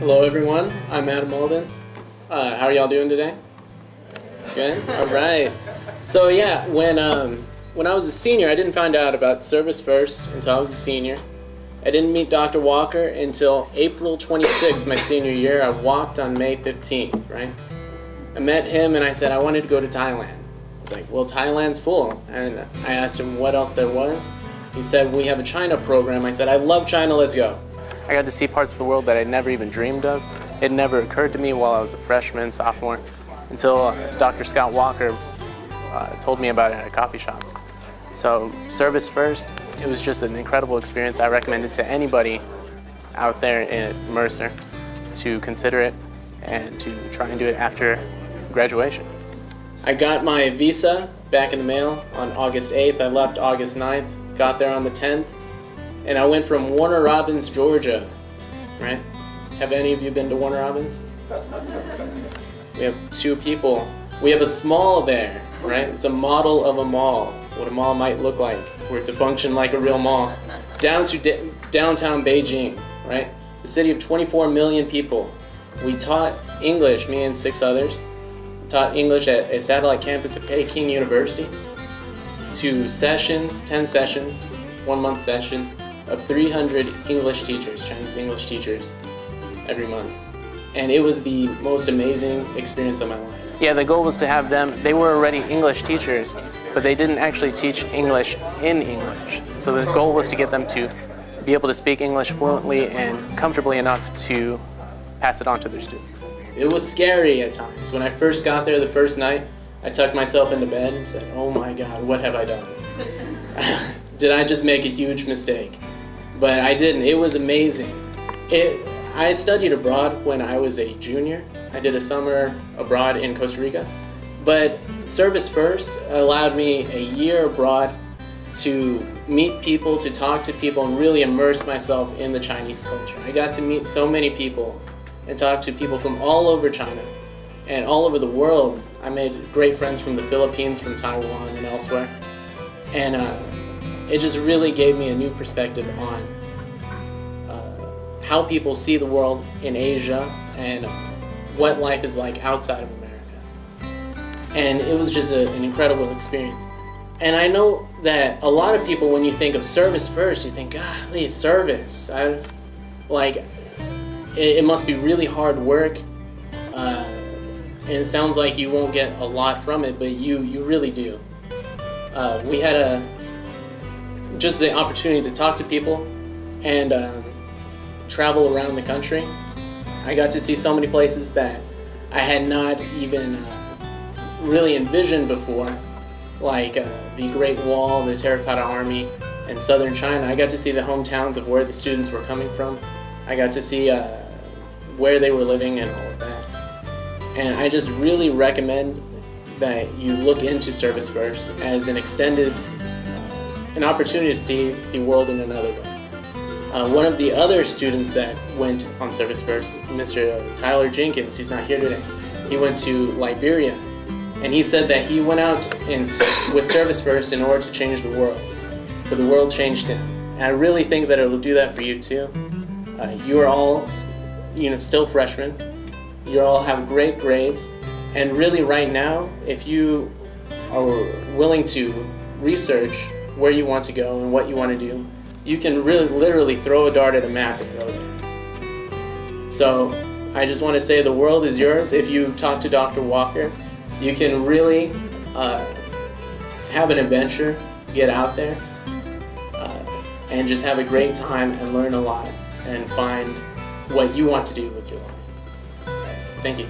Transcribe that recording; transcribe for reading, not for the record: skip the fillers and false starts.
Hello everyone, I'm Mauldin. How are y'all doing today? Good? Alright. So yeah, when I was a senior, I didn't find out about Service First until I was a senior. I didn't meet Dr. Walker until April 26th, my senior year. I walked on May 15th, right? I met him and I said I wanted to go to Thailand. He's like, well, Thailand's full. And I asked him what else there was. He said, we have a China program. I said, I love China, let's go. I got to see parts of the world that I never even dreamed of. It never occurred to me while I was a freshman, sophomore, until Dr. Scott Walker told me about it at a coffee shop. So Service First, it was just an incredible experience. I recommend it to anybody out there in Mercer to consider it and to try and do it after graduation. I got my visa back in the mail on August 8th. I left August 9th, got there on the 10th, and I went from Warner Robins, Georgia, right? Have any of you been to Warner Robins? We have 2 people. We have a small there, right? It's a model of a mall, what a mall might look like, where to function like a real mall. Down to downtown Beijing, right? The city of 24 million people. We taught English, me and 6 others, taught English at a satellite campus at Peking University. 2 sessions, 10 sessions, 1-month sessions of 300 English teachers, Chinese English teachers, every month. And it was the most amazing experience of my life. Yeah, the goal was to have them, they were already English teachers, but they didn't actually teach English in English. So the goal was to get them to be able to speak English fluently and comfortably enough to pass it on to their students. It was scary at times. When I first got there the first night, I tucked myself into bed and said, oh my God, what have I done? Did I just make a huge mistake? But I didn't. It was amazing. I studied abroad when I was a junior. I did a summer abroad in Costa Rica. But Service First allowed me a year abroad to meet people, to talk to people, and really immerse myself in the Chinese culture. I got to meet so many people and talk to people from all over China and all over the world. I made great friends from the Philippines, from Taiwan, and elsewhere. And it just really gave me a new perspective on how people see the world in Asia and what life is like outside of America. And it was just an incredible experience. And I know that a lot of people, when you think of Service First, you think, golly, service. It must be really hard work. And it sounds like you won't get a lot from it, but you really do. We had just the opportunity to talk to people and travel around the country. I got to see so many places that I had not even really envisioned before, like the Great Wall, the Terracotta Army, and southern China. I got to see the hometowns of where the students were coming from. I got to see where they were living and all of that. And I just really recommend that you look into Service First as an opportunity to see the world in another way. One of the other students that went on Service First, Mr. Tyler Jenkins, he's not here today. He went to Liberia, and he said that he went out with Service First in order to change the world, but the world changed him. And I really think that it will do that for you too. You are all, still freshmen. You all have great grades, and really right now, if you are willing to research where you want to go and what you want to do, you can really literally throw a dart at a map and go there. So I just want to say the world is yours. If you talk to Dr. Walker, you can really have an adventure, get out there, and just have a great time and learn a lot and find what you want to do with your life. Thank you.